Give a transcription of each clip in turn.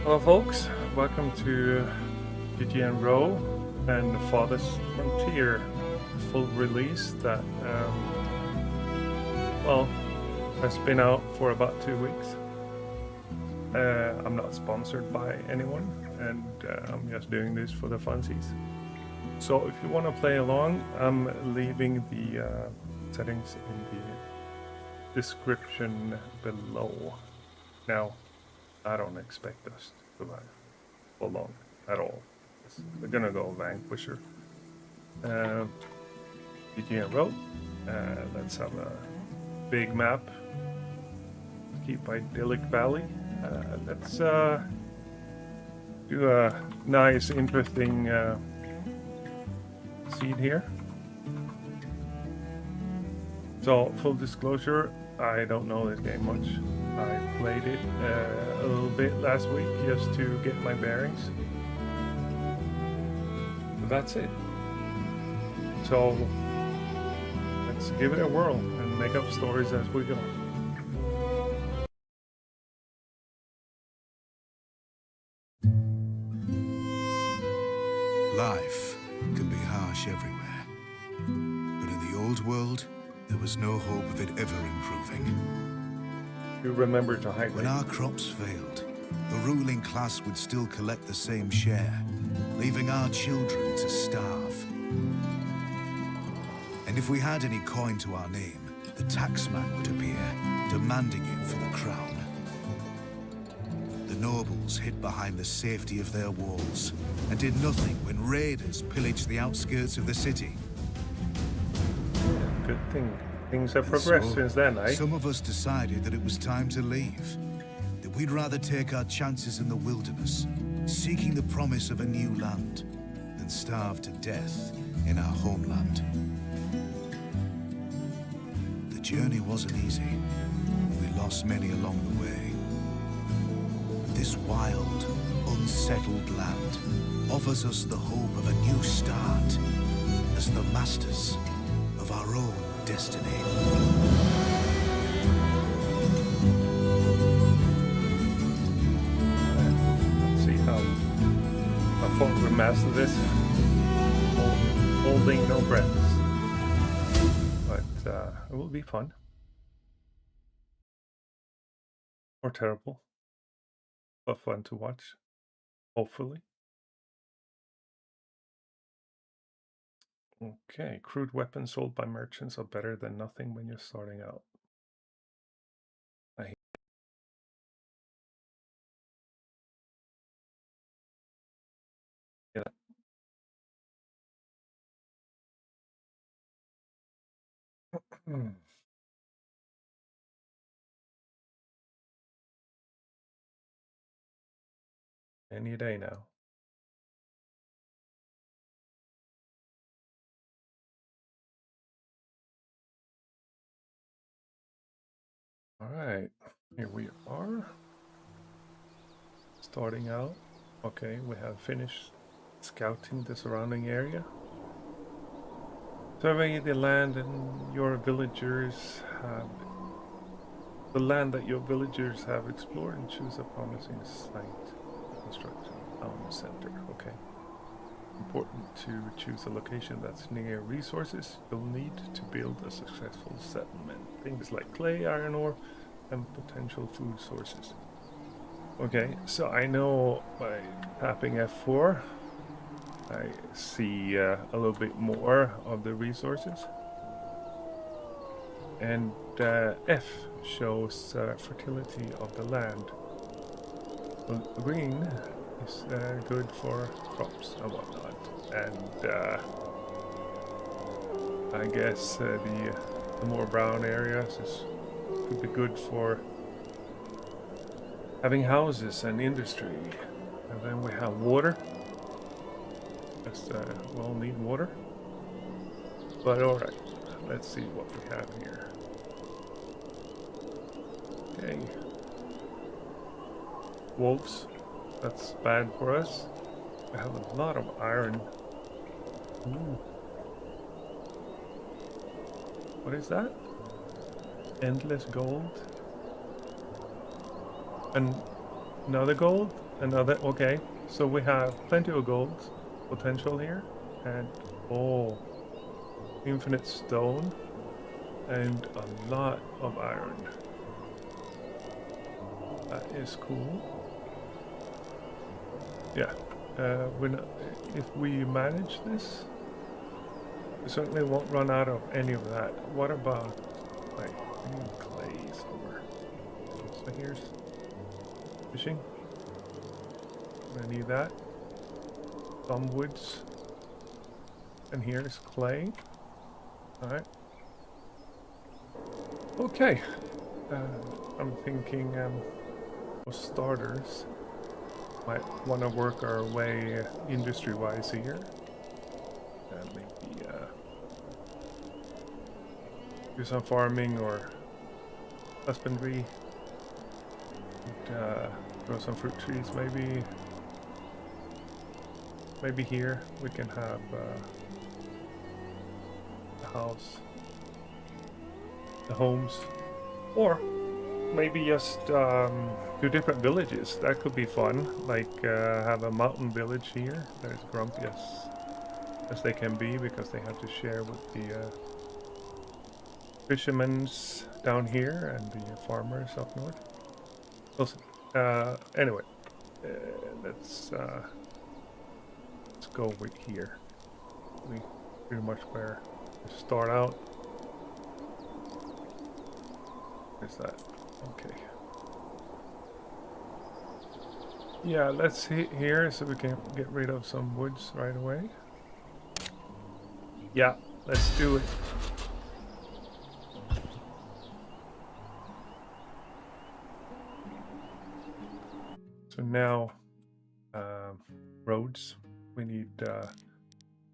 Hello folks, welcome to GGN Row and the Farthest Frontier full release that, has been out for about 2 weeks. I'm not sponsored by anyone, and I'm just doing this for the funsies. So if you want to play along, I'm leaving the settings in the description below. Now, I don't expect us to survive for long at all. We're gonna go Vanquisher. GGN Road. Let's have a big map. Keep Idyllic Valley. Let's do a nice, interesting seed here. So, full disclosure, I don't know this game much. I played it a little bit last week just to get my bearings. But that's it. So let's give it a whirl and make up stories as we go. Life can be harsh everywhere. But in the old world, there was no hope of it ever improving. You remember to hydrate. When our crops failed, the ruling class would still collect the same share, leaving our children to starve. And if we had any coin to our name, the taxman would appear, demanding it for the crown. The nobles hid behind the safety of their walls and did nothing when raiders pillaged the outskirts of the city. Good thing. Things have progressed since then, eh? Some of us decided that it was time to leave. That we'd rather take our chances in the wilderness, seeking the promise of a new land, than starve to death in our homeland. The journey wasn't easy. We lost many along the way. But this wild, unsettled land offers us the hope of a new start as the masters of our own destiny. Let's see how far we master this. Holding no breaths. But it will be fun. Or terrible. But fun to watch. Hopefully. Okay, crude weapons sold by merchants are better than nothing when you're starting out. Yeah. Any day now. All right, here we are. Starting out. Okay, we have finished scouting the surrounding area. Survey the land and your villagers have... The land that your villagers have explored and choose a promising site to construct a town center. Okay. Important to choose a location that's near resources you'll need to build a successful settlement. Things like clay, iron ore, and potential food sources. Okay, so I know by tapping F4, I see a little bit more of the resources. And F shows fertility of the land. Well, green is good for crops and whatnot. And I guess the more brown areas could be good for having houses and industry. And then we have water. Just we'll need water. But alright, let's see what we have here. Okay. Wolves. That's bad for us. We have a lot of iron. Ooh. What is that? Endless gold. And Another gold, another. Okay, so we have plenty of gold potential here, and oh, infinite stone, and a lot of iron. That is cool. Yeah, if we manage this, we certainly won't run out of any of that. What about, like, we need clay somewhere. So here's fishing. I need that. Some woods. And here's clay. Alright. Okay. I'm thinking, for starters, might want to work our way industry-wise here. Maybe do some farming or husbandry. And, grow some fruit trees, maybe. Maybe here we can have a house, the homes, or maybe just do different villages. That could be fun. Like have a mountain village here that is grumpy as they can be because they have to share with the fishermen's down here and the farmers up north. Anyway, let's go with here. We pretty much where to start out. Where's that? Okay. Yeah, let's hit here so we can get rid of some woods right away. Yeah, let's do it. So now, roads. We need to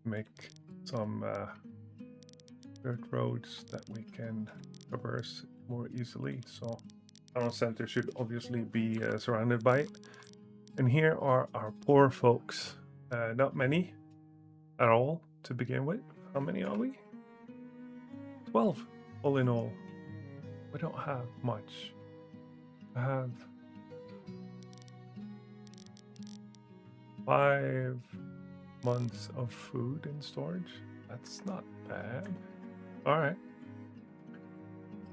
make some dirt roads that we can traverse more easily. So our center should obviously be surrounded by it. And here are our poor folks. Not many at all to begin with. How many are we? 12 all in all. We don't have much. I have 5 months of food in storage. That's not bad. All right.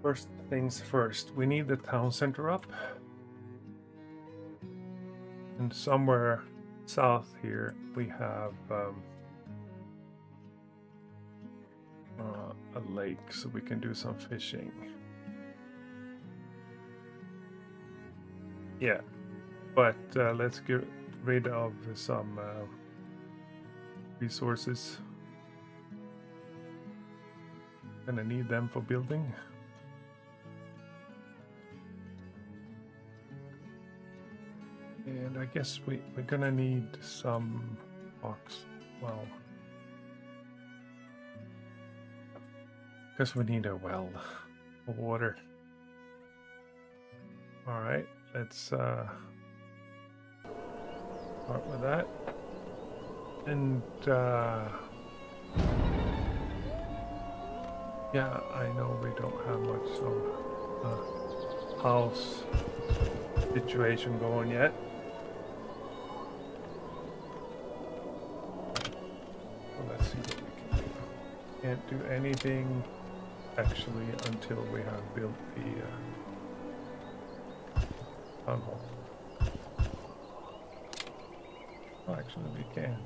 First things first, we need the town center up. And somewhere south here, we have a lake, so we can do some fishing. Yeah, but let's get rid of some resources. Gonna need them for building. And I guess we're gonna need some rocks. Well, because we need a well of water. All right, let's start with that. And yeah, I know we don't have much of a house situation going yet. So let's see what we can do. Can't do anything actually until we have built the town hall. Oh, actually we can.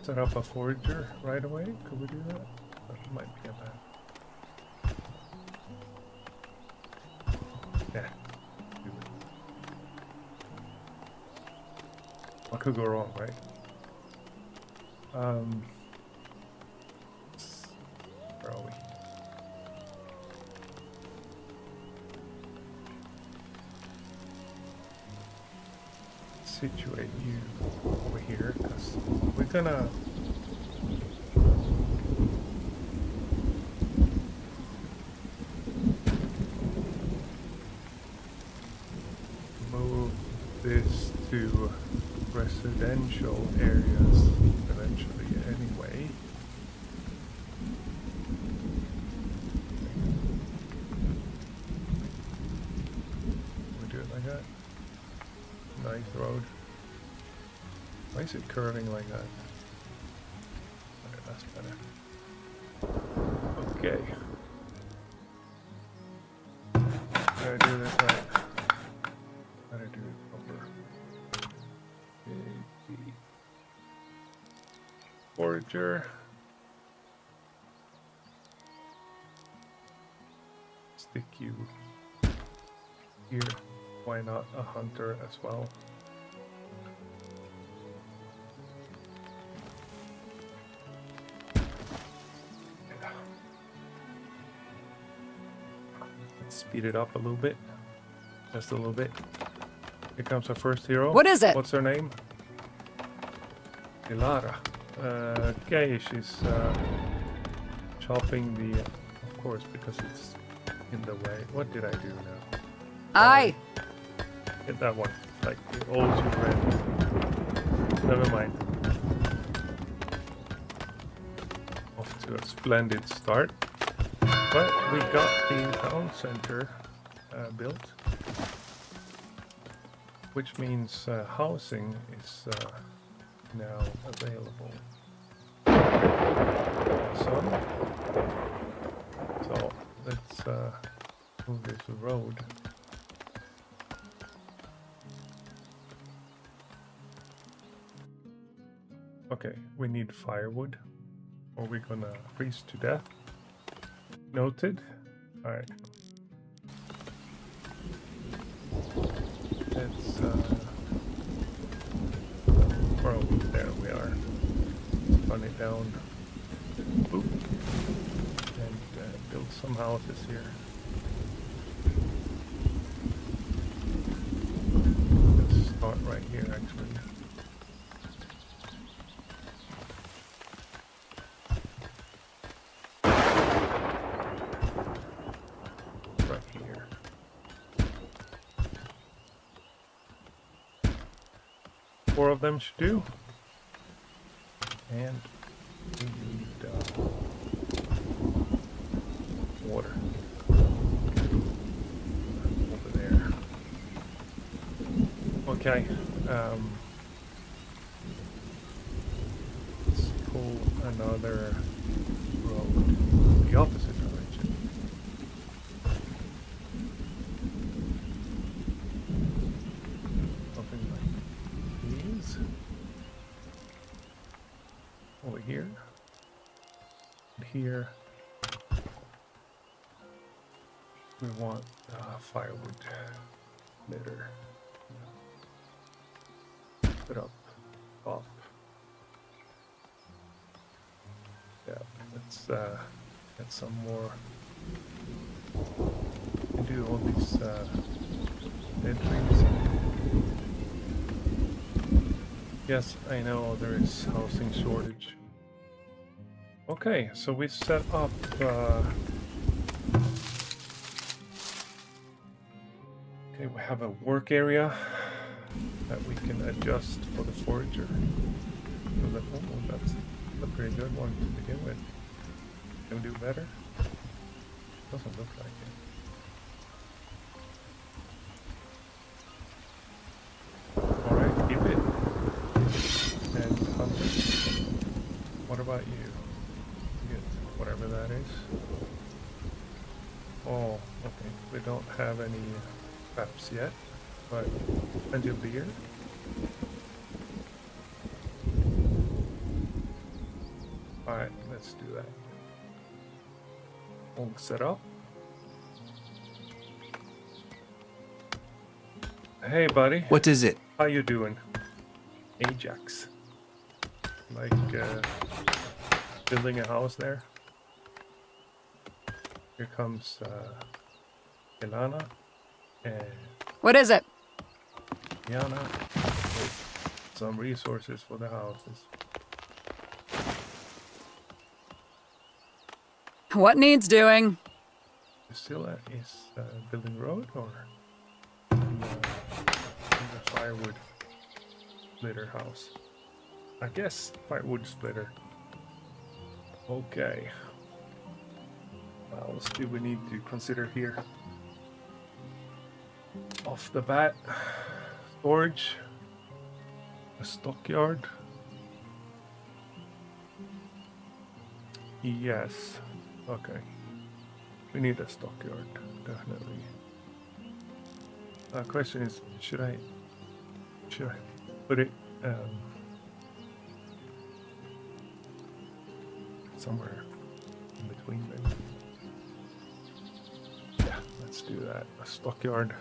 Set up a forager right away. Could we do that? That might be a bad. Yeah. Do it. What could go wrong, right? Where are we? Situate you over here, because we're gonna move this to residential areas eventually anyway. do it like that. Nice road. Why is it curving like that? Okay, that's better. Okay. Gotta do this right. Gotta do it proper. Okay. Forager. Stick you here. Why not a hunter as well? Let's speed it up a little bit. Just a little bit. Here comes our first hero. What is it? What's her name? Ilara. Okay, she's chopping the... Of course, because it's in the way. What did I do now? Aye. Hit that one. Like the old Super Red. Never mind. Off to a splendid start. But we got the town center built. Which means housing is now available. So let's move this road. Okay, we need firewood, or we're gonna freeze to death. Noted. Alright. Let's oh, there we are. Run it down. Boop. And build some houses here. Let's start right here actually. Right here. Four of them should do. And we need water over there. Okay. Let's pull another road the opposite direction. Something like these. Over here. And here. We want firewood litter. Put up. Up. Yeah, let's get some more. And do all these dead trees. Yes, I know there is housing shortage. Okay, so we set up okay, we have a work area that we can adjust for the forager. So that, oh, that's a pretty good one to begin with. Can we do better? Doesn't look like it. Alright, keep it. And hunter. What about you? Get whatever that is. Oh, okay. We don't have any traps yet, but plenty of beer. Alright, let's do that. All set up. Hey, buddy. What is it? How you doing? Ajax. Like, building a house there. Here comes, Ilana and What is it? Yana. Some resources for the houses. What needs doing? Priscilla is building road or in the firewood splitter house? I guess firewood splitter. Okay. What else do we need to consider here? Oh, off the bat. Storage. A stockyard. Yes. Okay. We need a stockyard, definitely. Question is, should I put it somewhere in between maybe? Yeah, let's do that. A stockyard.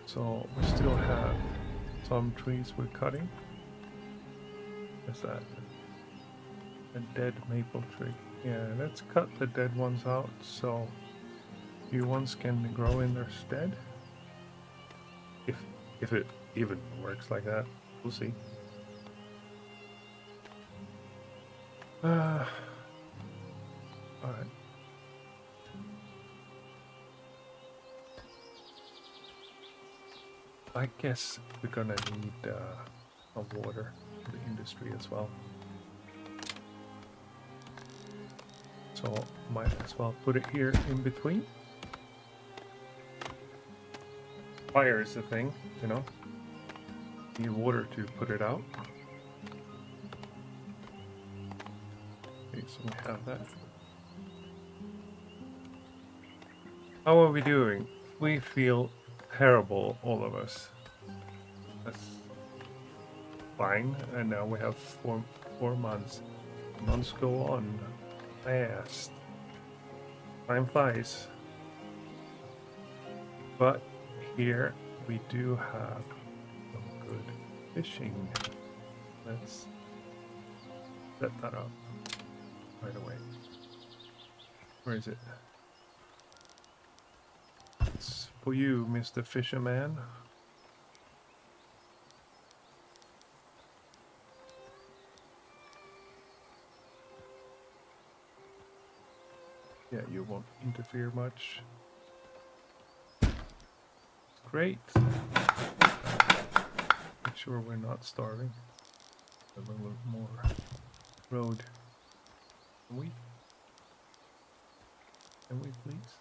So we still have some trees we're cutting. Is that a dead maple tree? Yeah, let's cut the dead ones out so new ones can grow in their stead. If it even works like that, we'll see. Alright. I guess we're gonna need some water for the industry as well. So might as well put it here in between. Fire is the thing, you know. Need water to put it out. Okay, so we have that. How are we doing? We feel terrible, all of us. That's fine. And now we have four months. Months go on fast. Time flies. But here we do have some good fishing. Let's set that up right away. Where is it? It's for you, Mr. Fisherman. Yeah, you won't interfere much. Great. Make sure we're not starving. A little more road. Can we? Can we please?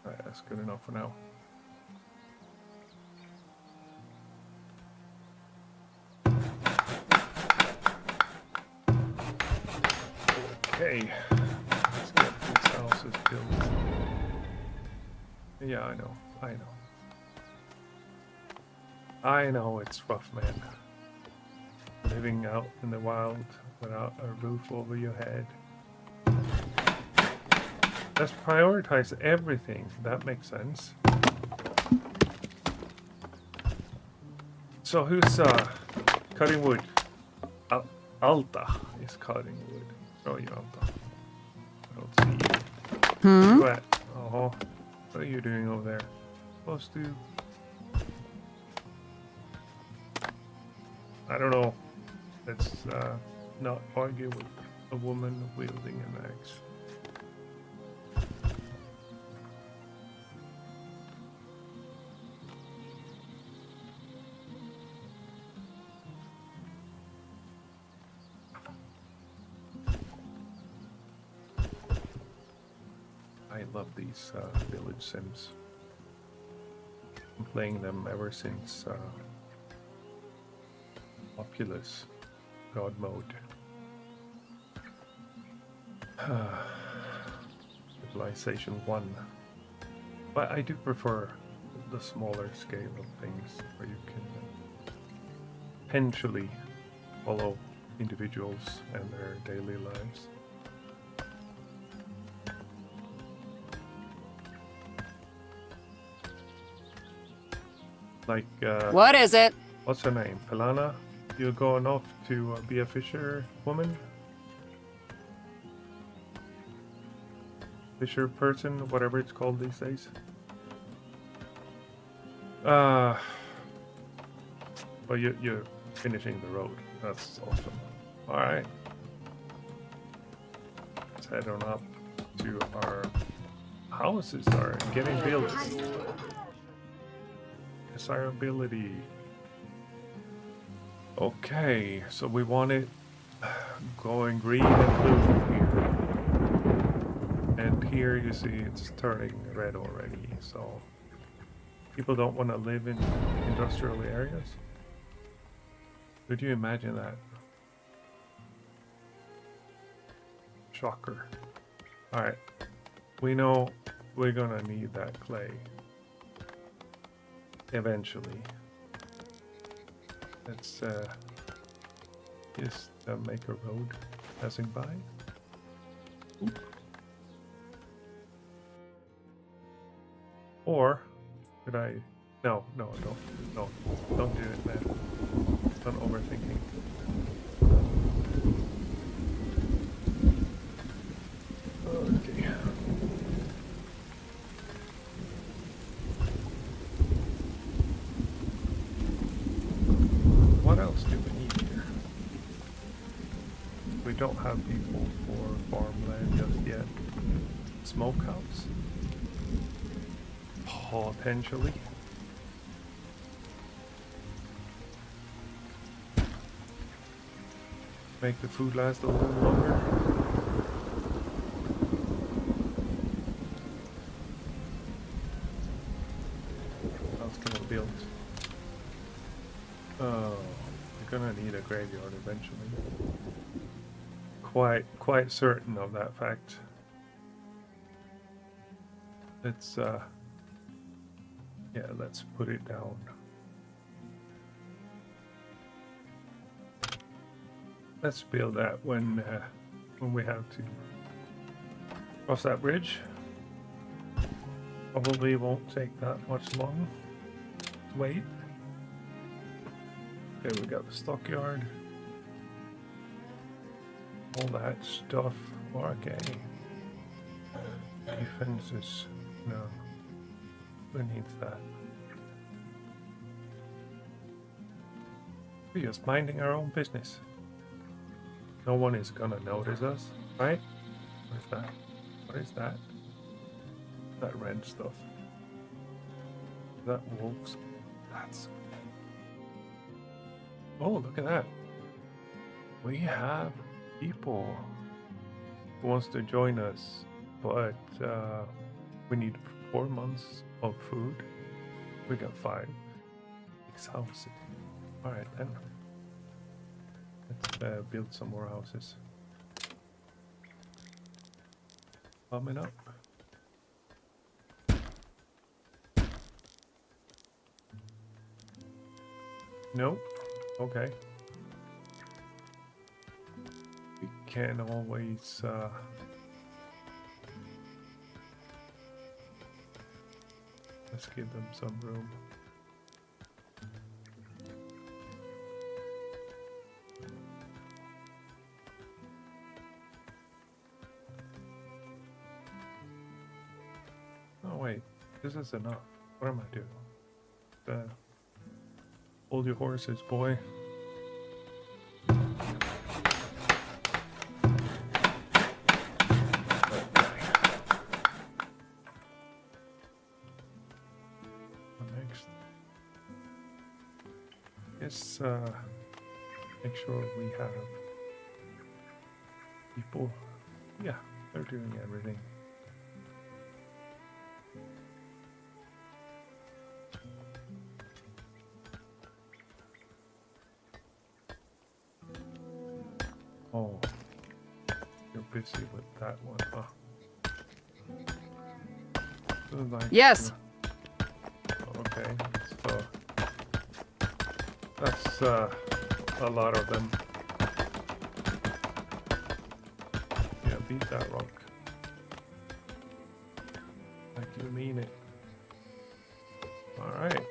Alright, that's good enough for now. Okay, let's get these houses built. Yeah, I know it's rough, man. Living out in the wild without a roof over your head. Let's prioritize everything. That makes sense. So who's cutting wood? Alta is cutting wood. Oh, you Alta. I don't see you. Go ahead. Oh, what are you doing over there? Supposed to... I don't know. Let's not argue with a woman wielding an axe. I love these village sims. I'm playing them ever since Populous God mode. Civilization 1. But I do prefer the smaller scale of things where you can potentially follow individuals and their daily lives. Like, What is it? what's her name? Pelana? You're going off to be a fisher woman? Fisher person, whatever it's called these days. Well, you're finishing the road. That's awesome. Alright. Let's head on up to our houses are getting built. Desirability. Okay, so we want it going green and blue here. And here you see it's turning red already, so people don't want to live in industrial areas. Could you imagine that? Shocker. Alright, we know we're gonna need that clay eventually. Let's just make a road passing by. Oop. Or could I? No, don't do it, man. I'm overthinking. Okay. What else do we need here? We don't have people for farmland just yet. Smokehouse? Potentially. Make the food last a little longer. What else can we build? Oh, we're gonna need a graveyard eventually. Quite certain of that fact. Let's yeah, let's put it down. Let's build that when we have to cross that bridge. Probably won't take that much long to wait. Okay, we got the stockyard. All that stuff. Okay. Defenses. No. Who needs that? We're just minding our own business. No one is gonna notice us, right? What is that? What is that? That red stuff. Is that wolves? That's... Oh, look at that. We have people who wants to join us, but we need 4 months of food. We got 5. 6 houses. Alright then. Let's build some more houses. Coming up. Nope. Okay. We can always let's give them some room. Oh wait, this is enough. What am I doing? Hold your horses, boy. Next, yes, make sure we have people. Yeah, they're doing everything. Oh, you're busy with that one, huh? Like, Yes. Okay, so that's a lot of them. Yeah, beat that rock. Like you mean it. Alright,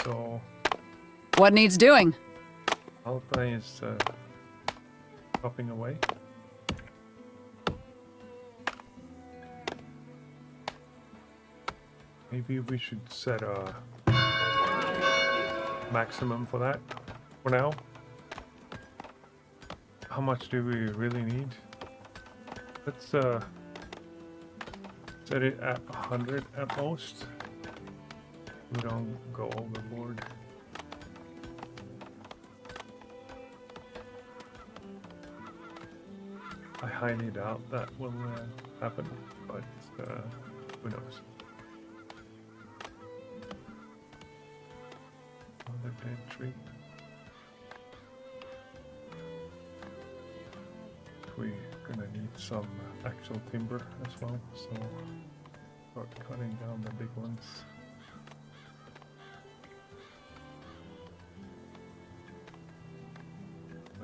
so What needs doing? Alpha is chopping away. Maybe we should set a maximum for that for now. How much do we really need? Let's set it at 100 at most. We don't go overboard. I highly doubt that will happen, but who knows? Another dead tree. We're gonna need some actual timber as well, so start cutting down the big ones.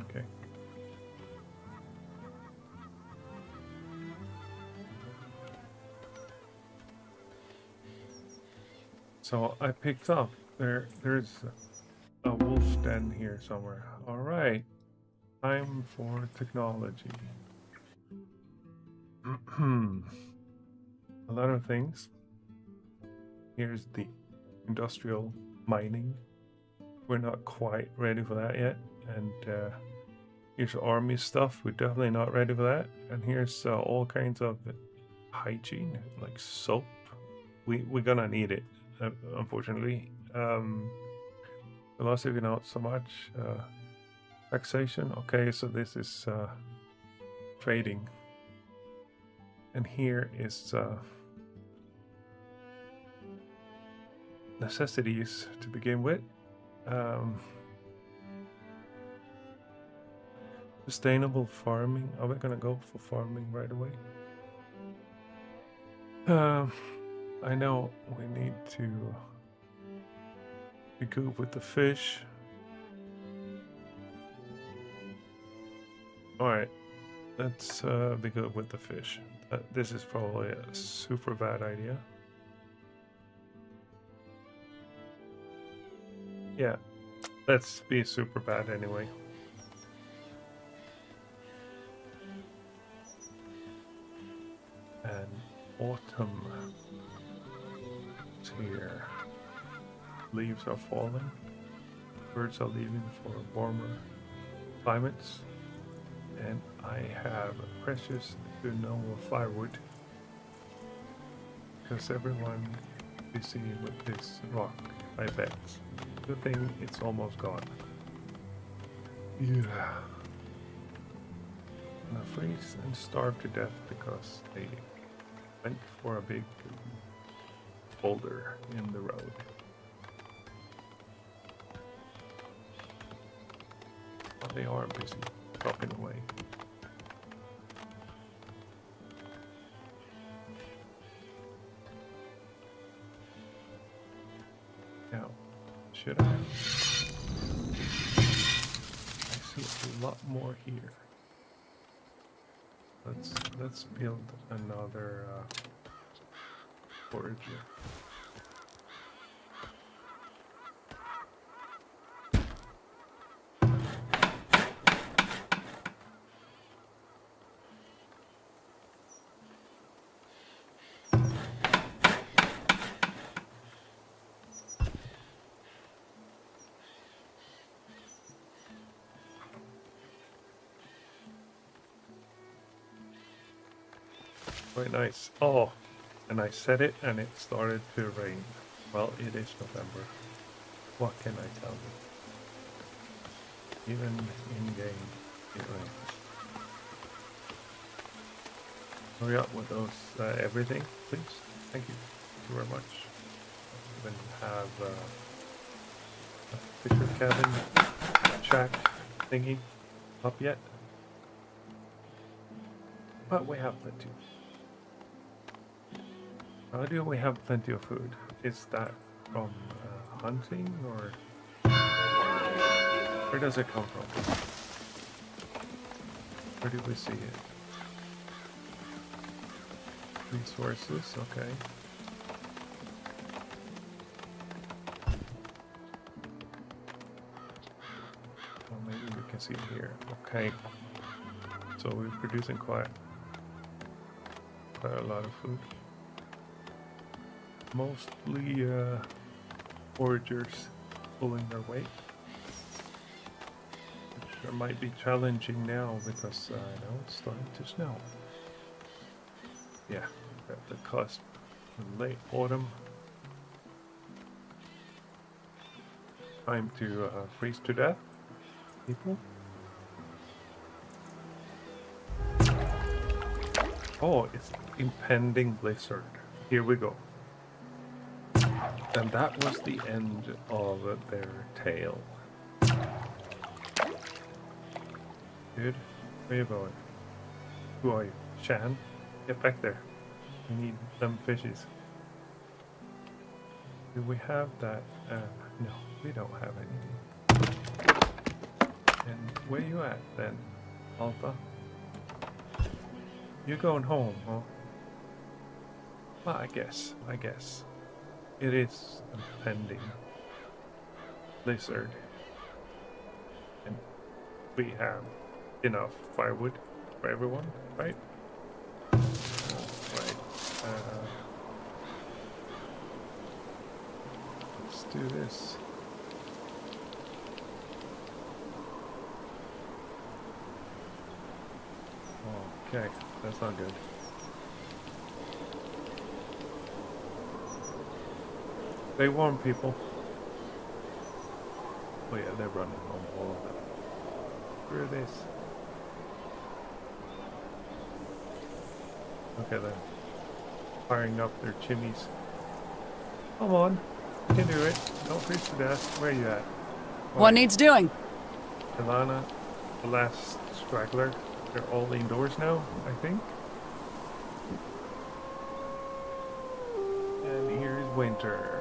Okay. So I picked up there's a wolf den here somewhere. All right. Time for technology. A lot of things. Here's the industrial mining. We're not quite ready for that yet. And here's army stuff. We're definitely not ready for that. And here's all kinds of hygiene, like soap. We're gonna need it, unfortunately. Philosophy, not so much. Taxation. Okay, so this is trading. And here is necessities to begin with. Sustainable farming. Are we gonna go for farming right away? I know we need to be good with the fish. Alright, let's be good with the fish. This is probably a super bad idea. Yeah, let's be super bad anyway. And autumn is here. Leaves are falling. Birds are leaving for warmer climates. And I have a precious to no more firewood because everyone is busy with this rock, I bet. Good thing it's almost gone. Yeah. I'm gonna freeze and starve to death because they went for a big boulder in the road. But they are busy chopping away. Now, should I see a lot more here. Let's build another forager. Very nice. Oh, and I said it and it started to rain. Well, it is November. What can I tell you? Even in game, it rains. Hurry up with those, everything, please. Thank you. Thank you very much. Even have a fisher cabin shack thingy up yet. But we have plenty. How do we have plenty of food? Is that from hunting or where does it come from? Where do we see it? Resources, okay. Well, maybe we can see it here. Okay. So we're producing quite a lot of food. Mostly foragers pulling their weight, which might be challenging now because I know it's starting to snow. Yeah, At the cusp of late autumn. Time to freeze to death, people. Oh, it's impending blizzard. Here we go. And that was the end of their tale. Dude, where you going? Who are you? Shan? Get back there. We need them fishies. Do we have that? No, we don't have anything. And where you at then, Alpha? You going home, huh? Well, I guess. It is impending blizzard. And we have enough firewood for everyone, right? Right. Let's do this. Okay, that's not good. Stay warm, people. Oh yeah, they're running on all of that. Screw this. Okay, they're firing up their chimneys. Come on, you can do it. Don't freeze to death. Where are you at? What needs doing? Ilana, the last straggler. They're all indoors now, I think. And here's winter.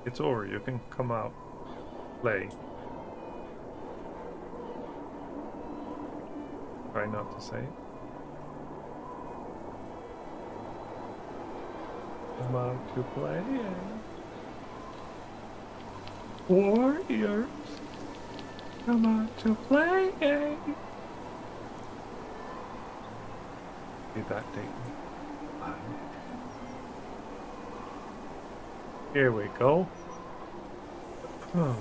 It's over, you can come out, play. Try not to say it. Come out to play. Warriors, come out to play. Did that take me? Here we go. Oh.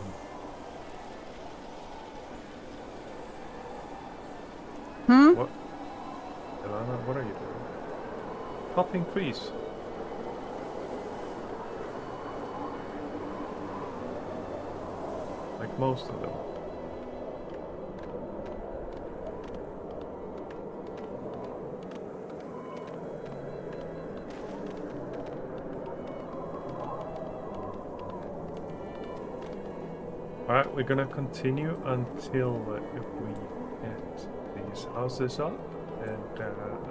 What? Ilana, what are you doing? Chopping trees. Like most of them. Alright, we're gonna continue until if we get these houses up and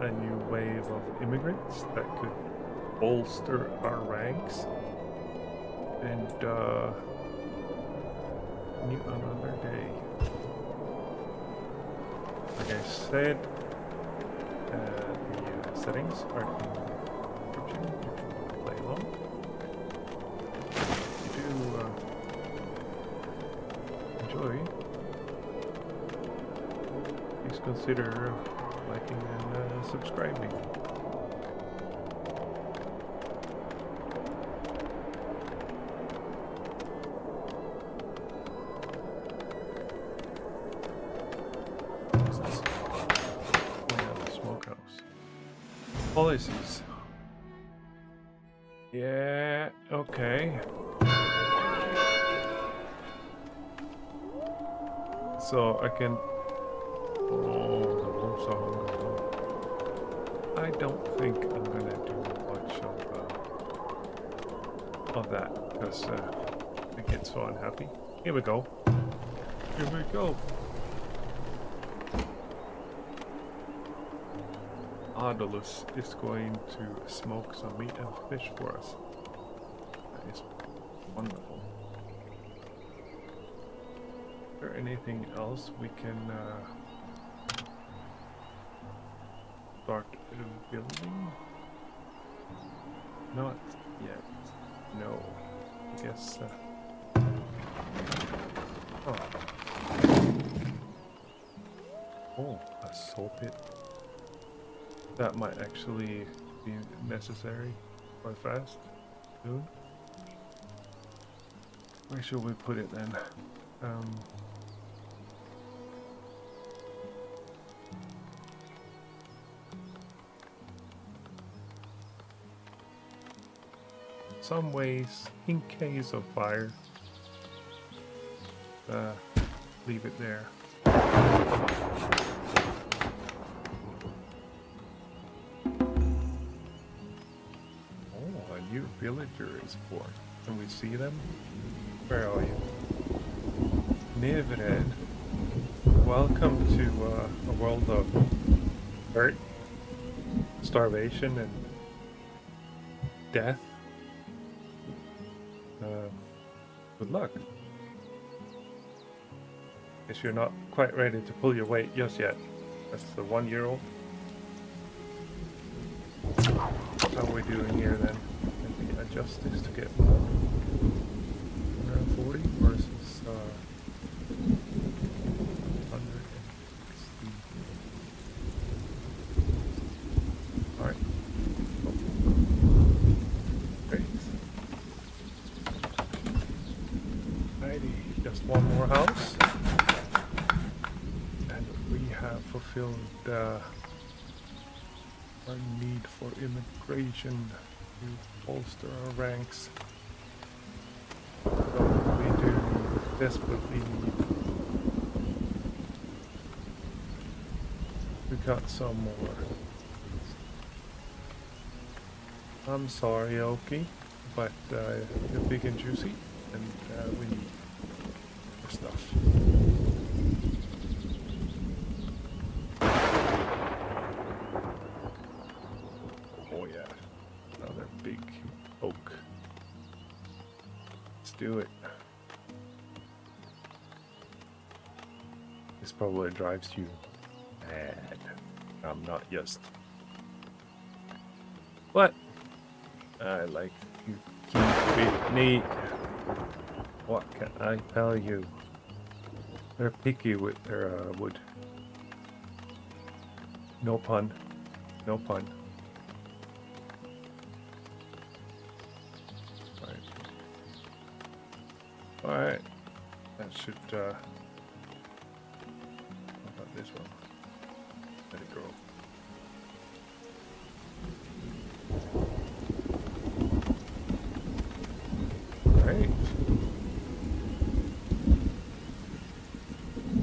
a new wave of immigrants that could bolster our ranks. And new another day. Like I said, the settings are in the description. You can play along. You do enjoy, please consider liking and subscribing. What's this? Oh yeah, the smokehouse. Policies. Yeah, okay. So I can. Oh, the wolves are hungry. I don't think I'm gonna do much of that because I get so unhappy. Here we go. Here we go. Idyllic is going to smoke some meat and fish for us. That is wonderful. Is there anything else we can start building? Not yet. No. I guess. Oh. Oh, a soul pit. That might actually be necessary quite fast. Soon. Where should we put it then? Some ways, in case of fire, leave it there. Oh, a new villager is born. Can we see them? Where are you? Nivred. Welcome to a world of hurt, starvation, and death. Good luck. Guess you're not quite ready to pull your weight just yet. That's the 1 year old. How are we doing here then? Maybe adjust this to get more. 140 versus 160. Alright. Great. Alrighty, just one more house. And we have fulfilled our need for immigration to bolster our ranks. So we do desperately need. We got some more. I'm sorry, Oki, but you're big and juicy, and we need more stuff. Oh yeah, another big oak. Let's do it. This probably drives you mad. I'm not just. But I like to keep it neat. What can I tell you? They're picky with their wood. No pun. No pun. Alright. That should how about this one? Let it grow. Alright.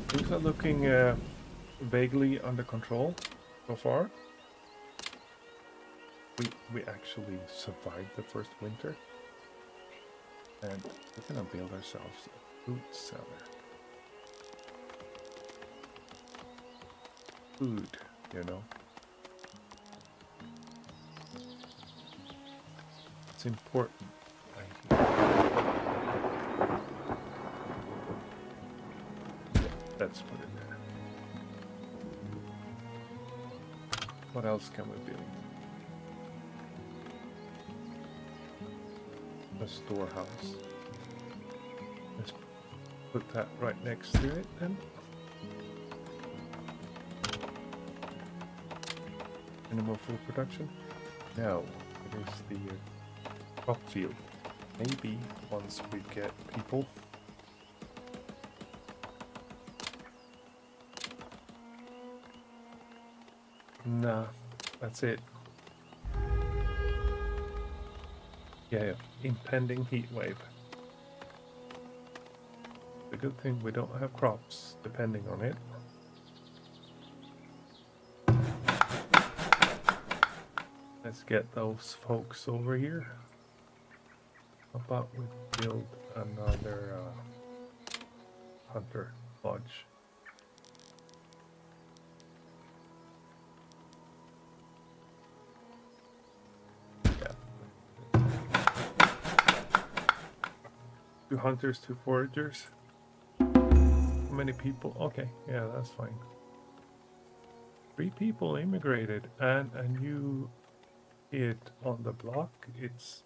Things are looking vaguely under control so far. We actually survived the first winter. And we're gonna build ourselves a food cellar. Food, you know. It's important, I think. Let's put it there. What else can we build? A storehouse. Let's put that right next to it then. Any more food production? No, it is the crop field. Maybe once we get people. Nah, that's it. Yeah, impending heat wave. The good thing we don't have crops depending on it. Let's get those folks over here. How about we build another hunter lodge? Two hunters, two foragers. How many people? Okay, yeah, that's fine. 3 people immigrated and a new kid on the block. It's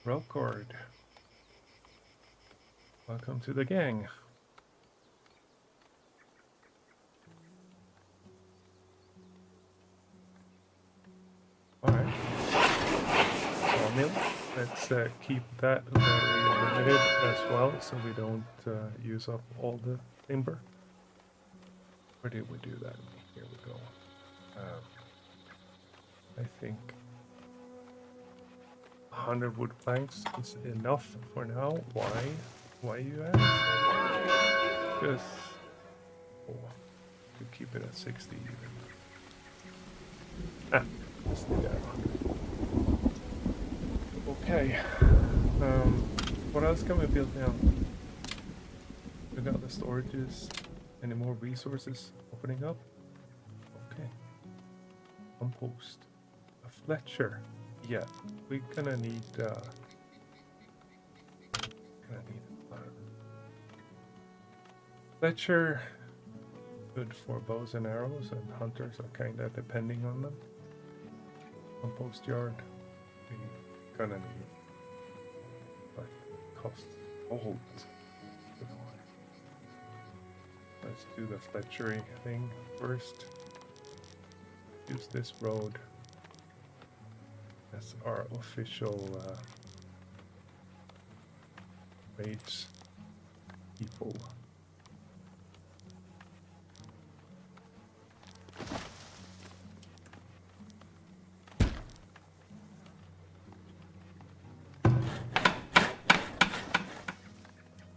Relcord. Welcome to the gang. hill. Let's keep that very limited as well, so we don't use up all the timber. Where did we do that? Here we go. I think 100 wood planks is enough for now. Why? Why you ask? Because to keep it at 60 even. Let's do that. Okay. What else can we build now? We got the storages. Any more resources opening up? Okay. Compost. A Fletcher. Yeah, we're gonna need Fletcher. Good for bows and arrows, and hunters are kinda depending on them. Compost yard. We're gonna need, but cost gold. Let's do the Fletchery thing first. Use this road as our official raids people.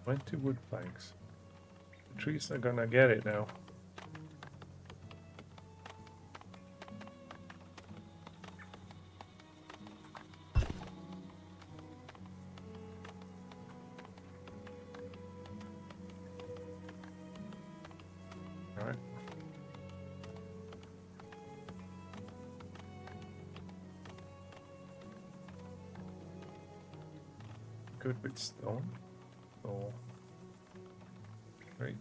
Went to wood planks. The trees are gonna get it now. Alright. Good with stone. So great.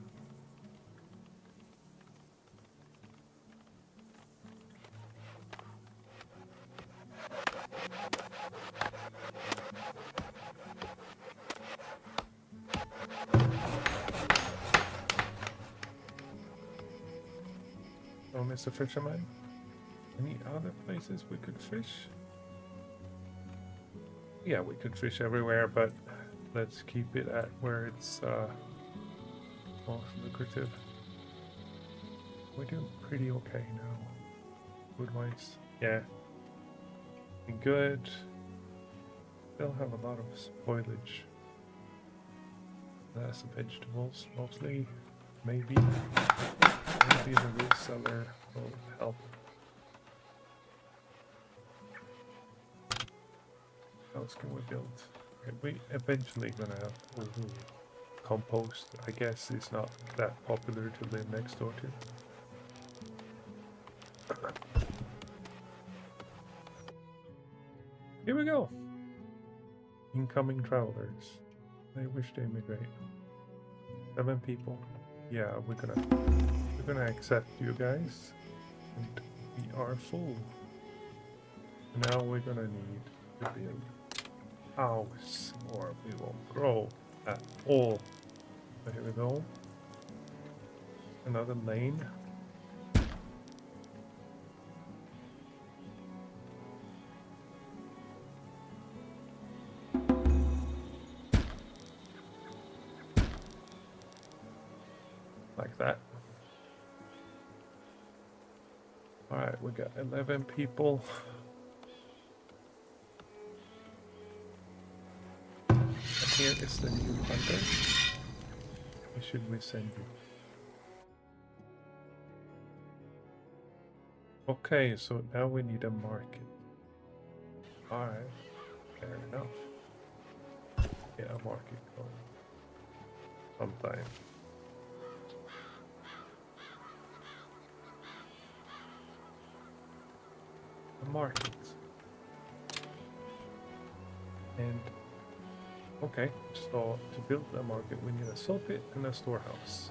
Oh, Mr. Fisherman, any other places we could fish? Yeah, we could fish everywhere, but let's keep it at where it's most lucrative. We're doing pretty okay now. Food-wise, yeah. Good. Still have a lot of spoilage. Less vegetables, mostly. Maybe the root cellar will help. What else can we build? Okay, we eventually gonna have compost. I guess it's not that popular to live next door to. Here we go. Incoming travelers. They wish to immigrate. 7 people. Yeah, we're gonna accept you guys. And we are full. Now we're gonna need to build a house, or we won't grow at all. So here we go. Another lane. Like that. Alright, we got 11 people. Here is the new hunter. Where should we send you? Okay, so now we need a market. Alright, fair enough. Get a market going sometime. A market. And okay, so to build a market we need a salt pit and a storehouse.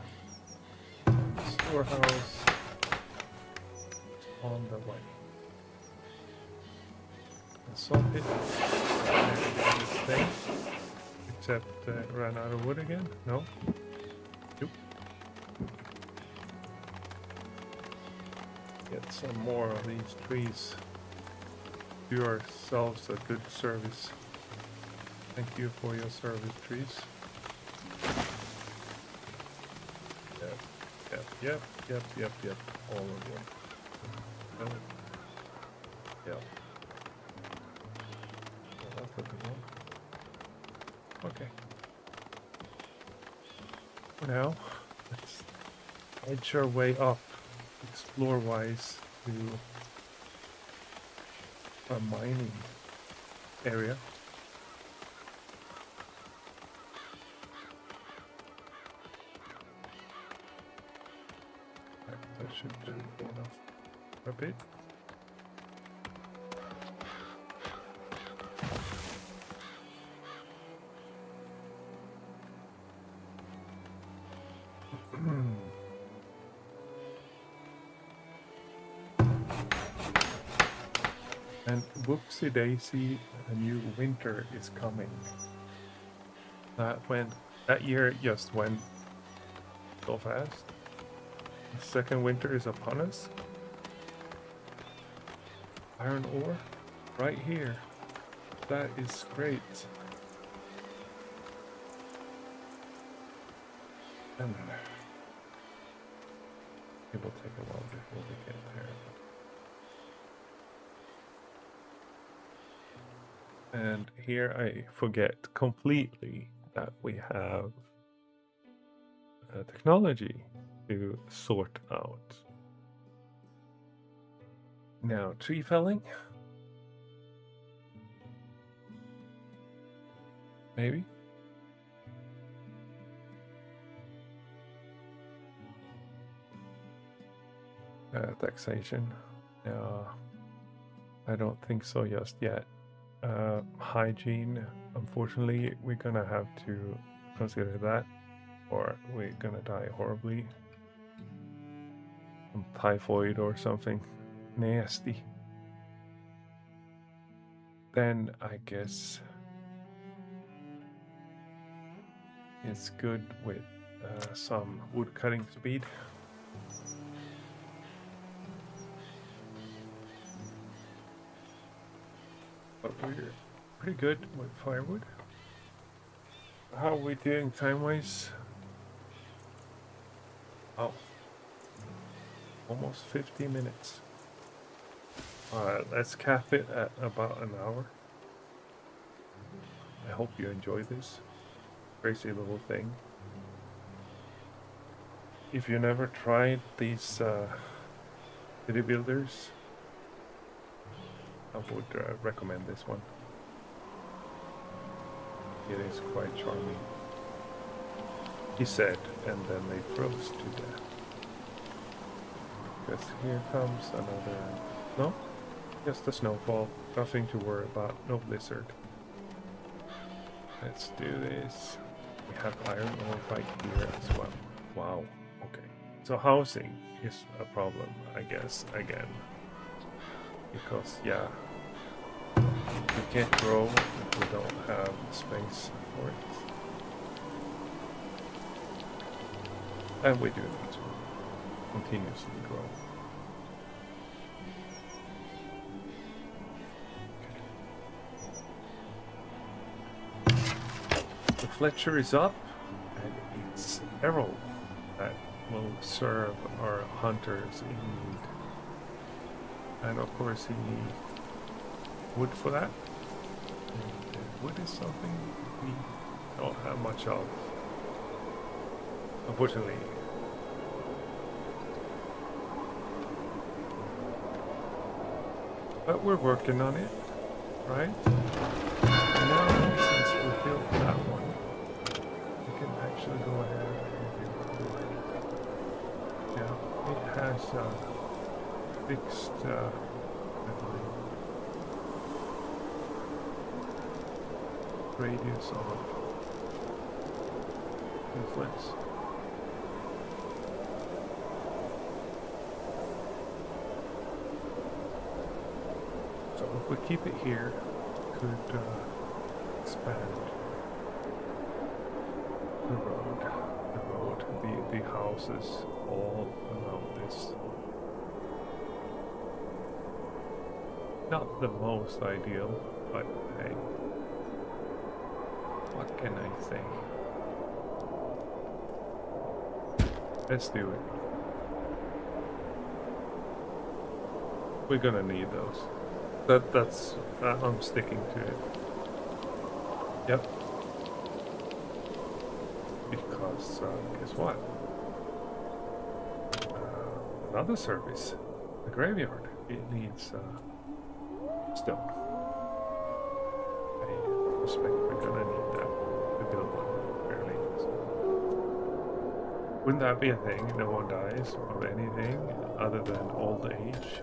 Storehouse on the way. The salt pit thing, except ran out of wood again. No. Nope. Get some more of these trees do ourselves a good service. Thank you for your service, trees. Yep. All of them. Yep. Well, that's a good one. Okay. For now, let's edge our way up, explore-wise, to a mining area. That should be enough for a bit. And whoopsie daisy, a new winter is coming. That year just went so fast. The second winter is upon us. Iron ore, right here. That is great. And it will take a while before we get there. And here I forget completely that we have technology to sort out. Now, tree felling? Maybe? Taxation? No, I don't think so just yet. Hygiene, unfortunately, we're gonna have to consider that, or we're gonna die horribly from typhoid or something nasty. Then I guess it's good with some wood cutting speed. But we're pretty good with firewood. How are we doing time-wise? Oh. Almost 50 minutes. Let's cap it at about an hour. I hope you enjoy this crazy little thing. If you never tried these city builders, I would recommend this one. It is quite charming, he said, and then they froze to death. Because here comes another... No? Just a snowfall. Nothing to worry about. No blizzard. Let's do this. We have iron ore right here as well. Wow. Okay. So housing is a problem, I guess, again. Because, yeah, we can't grow if we don't have space for it. And we do need to continuously grow. The Fletcher is up, and it's arrow that will serve our hunters in need. And of course we need wood for that. And wood is something we don't have much of, unfortunately. But we're working on it, right? And now, since we built that one, we can actually go ahead and build it. Yeah, it has fixed, I believe, radius of influence. So if we keep it here, it could expand the road, the houses all around this. Not the most ideal, but hey, what can I say? Let's do it. We're gonna need those. That's I'm sticking to it. Yep. Because guess what? Another service, the graveyard. It needs stone. I suspect we're gonna need that to build one fairly. So. Wouldn't that be a thing? No one dies of anything other than old age.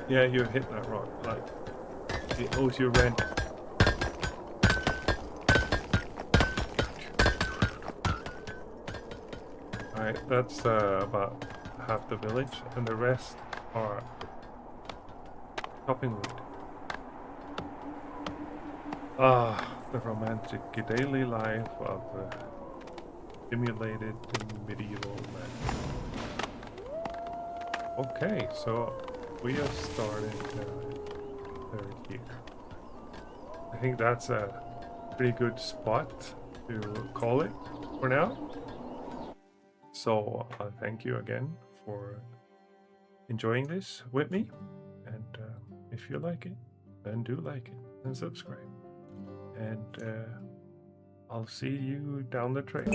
Yeah, you hit that rock. Like, it owes you rent. Alright, that's about half the village, and the rest are chopping wood. Ah, the romantic daily life of simulated medieval man. Okay, so we have started third here. I think that's a pretty good spot to call it for now. So thank you again for enjoying this with me, and if you like it, then do like it and subscribe, and I'll see you down the trail.